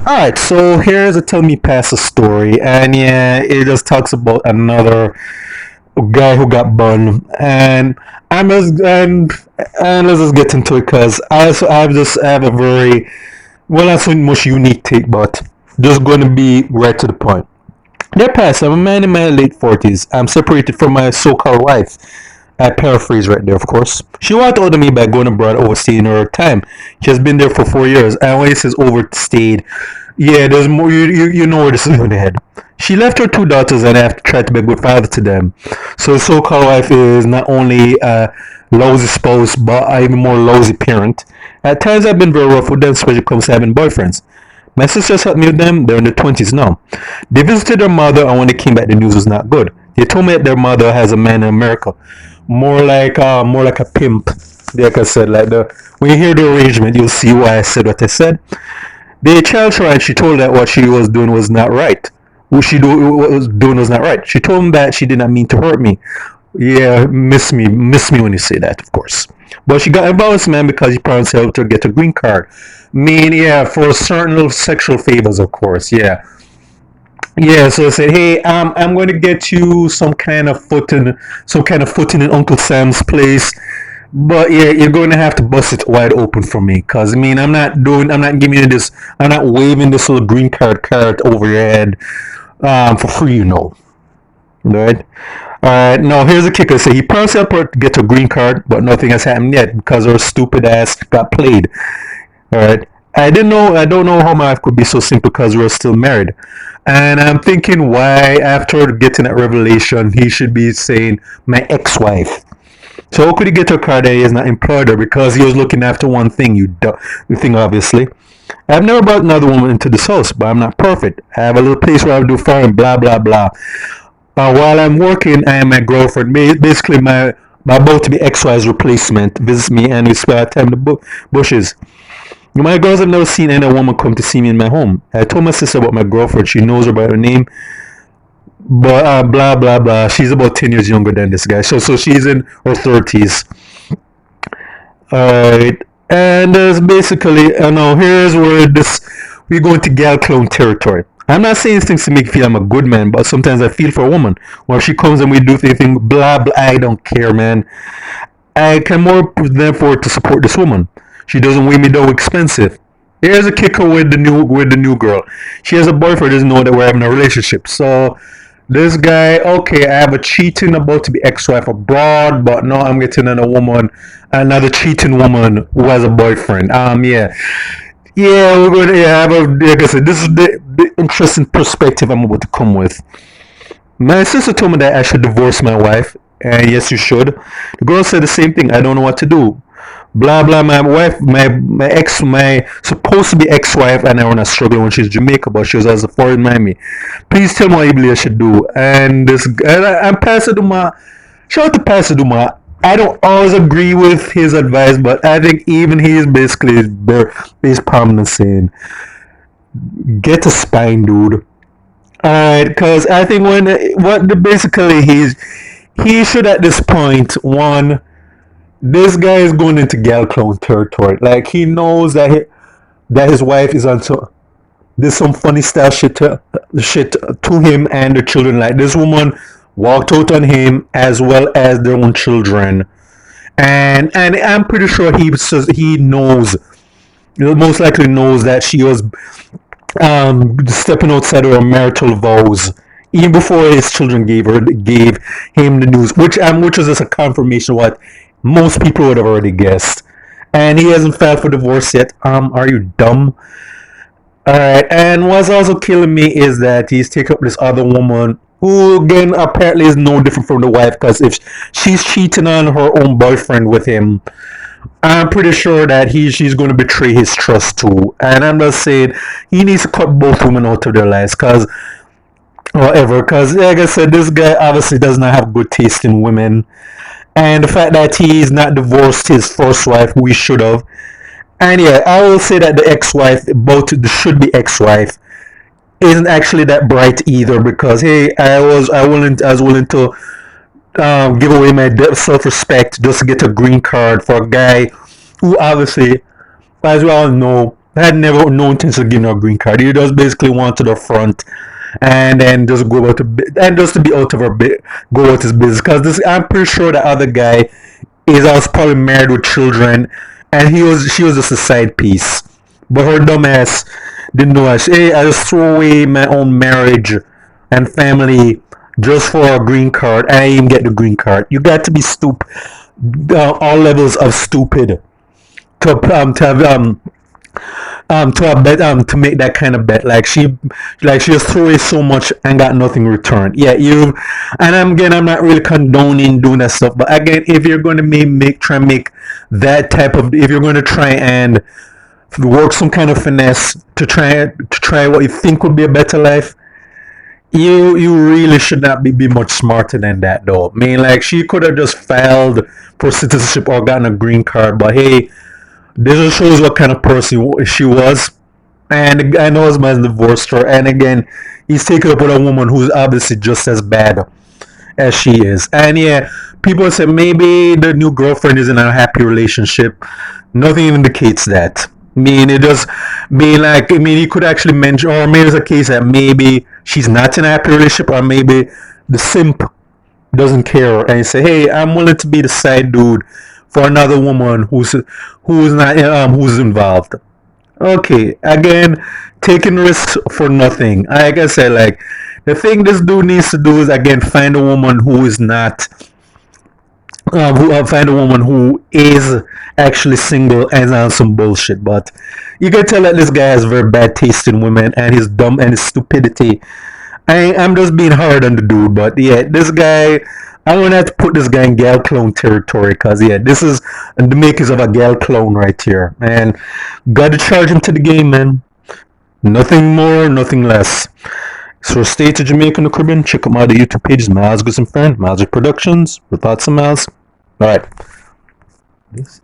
Alright, so here's a Tell Me Pastor story, and yeah, it just talks about another guy who got burned, and I'm just and let's just get into it because I have a very not so much unique take, but just going to be right to the point. Dear Pastor, I'm a man in my late 40s. I'm separated from my so-called wife. I paraphrase right there, of course. She walked out on me by going abroad, overstaying her time. She has been there for 4 years. And when he says overstayed, yeah, there's more. You know where this is going to head. She left her two daughters, and I have to try to be a good father to them. So the so-called wife is not only a lousy spouse, but an even more lousy parent. At times, I've been very rough with them, especially when it comes to having boyfriends. My sisters helped me with them. They're in their 20s now. They visited their mother, and when they came back, the news was not good. They told me that their mother has a man in America, more like a pimp. Like I said, like the when you hear the arrangement, you'll see why I said what I said. They challenged her, and she told that what she was doing was not right. What was doing was not right. She told him that she did not mean to hurt me. Yeah, miss me when you say that, of course. But she got involved, man, because her parents helped her get a green card. Yeah, for certain sexual favors, of course. Yeah, yeah. So I said, hey, I'm going to get you some kind of footing in Uncle Sam's place. But yeah, you're going to have to bust it wide open for me, cause I'm not giving you this, I'm not waving this little green card carrot over your head, for free, right? Alright, now here's the kicker. Say he promised help her to get a green card, but nothing has happened yet because her stupid ass got played. Alright. I don't know how my life could be so simple because we're still married. And I'm thinking why after getting that revelation he should be saying my ex-wife. So how could he get a card that he has not employed her because he was looking after one thing, you think obviously. I've never brought another woman into this house, but I'm not perfect. I have a little place where I do fine, blah blah blah. While I'm working, I am my girlfriend, basically my about to be ex-wife's replacement, visits me and we spend time in the bushes. My girls have never seen any woman come to see me in my home. I told my sister about my girlfriend. She knows her by her name, but blah blah blah. She's about 10 years younger than this guy. So she's in her 30s. Alright. And there's basically, here's where we go into gal clown territory. I'm not saying these things to make me feel I'm a good man, but sometimes I feel for a woman. When she comes and we do anything, blah blah, I don't care, man. I can more than afford to support this woman. She doesn't weigh me down expensive. Here's a kicker with the new girl. She has a boyfriend, doesn't know that we're having a relationship. So this guy, okay, I have a cheating about to be ex-wife abroad, but now I'm getting another cheating woman who has a boyfriend. Yeah. Yeah, we're going to have like I said, this is the interesting perspective I'm about to come with. My sister told me that I should divorce my wife, and yes, you should. The girl said the same thing. I don't know what to do. Blah blah. My wife, my supposed to be ex-wife, and I want to struggle when she's Jamaica, but she was as a foreign Miami. Please tell me what you believe I should do. And I'm Pastor Duma. Shout out to Pastor Duma. I don't always agree with his advice, but I think even he is basically his prominent saying, "Get a spine, dude." Alright, because I think basically he should at this point one. This guy is going into gal clown territory. Like he knows that his wife is on so there's some funny style shit to him and the children. Like this woman walked out on him as well as their own children, and I'm pretty sure he knows, most likely knows that she was stepping outside of her marital vows even before his children gave him the news, which was just a confirmation of what most people would have already guessed. And he hasn't filed for divorce yet. Are you dumb? Alright, and what's also killing me is that he's taken up this other woman who again apparently is no different from the wife, because if she's cheating on her own boyfriend with him, I'm pretty sure that she's going to betray his trust too. And I'm just saying he needs to cut both women out of their lives, because like I said, this guy obviously does not have good taste in women, and the fact that he's not divorced his first wife, who he should have. And yeah, I will say that the ex-wife, both the should-be ex-wife, isn't actually that bright either. Because hey, I was willing to give away my self-respect just to get a green card for a guy who obviously, as we all know, had never no intention of giving her a green card. He just basically wanted her front, and then just go about and just to be out of her go out his business. Because this, I'm pretty sure the other guy is also probably married with children, and she was just a side piece. But her dumbass didn't know that. Hey, I just threw away my own marriage and family just for a green card. And I even get the green card. You got to be stupid, all levels of stupid to have to a bet to make that kind of bet. Like she just threw away so much and got nothing in return. Yeah, you and I'm not really condoning doing that stuff, but again, if you're going to try and make that type of, if you're going to try and work some kind of finesse to try what you think would be a better life, you really should not be much smarter than that, though. I mean, like, she could have just filed for citizenship or gotten a green card, but hey, this just shows what kind of person she was. And I know his man divorced her, and again, he's taken up with a woman who's obviously just as bad as she is. And yeah, people say maybe the new girlfriend is in a happy relationship. Nothing indicates that. I mean, it does mean, like, I mean, he could actually mention, or maybe it's a case that maybe she's not in a happy relationship, or maybe the simp doesn't care and say, hey, I'm willing to be the side dude for another woman who's not who's involved. Okay, again, taking risks for nothing. Like I said, like, the thing this dude needs to do is again find a woman who is not find a woman who is actually single and on some bullshit. But you can tell that this guy has very bad taste in women, and his dumb and his stupidity. I'm just being hard on the dude, but yeah, this guy, I'm gonna have to put this guy in Gyaal clone territory, because yeah, this is the makers of a Gyaal clone right here, and gotta charge him to the game, man. Nothing more, nothing less. So stay to Jamaica and the Caribbean. Check out my other YouTube pages, Miles Goods and Friend, Miles Productions, with thoughts of Miles. Alright. This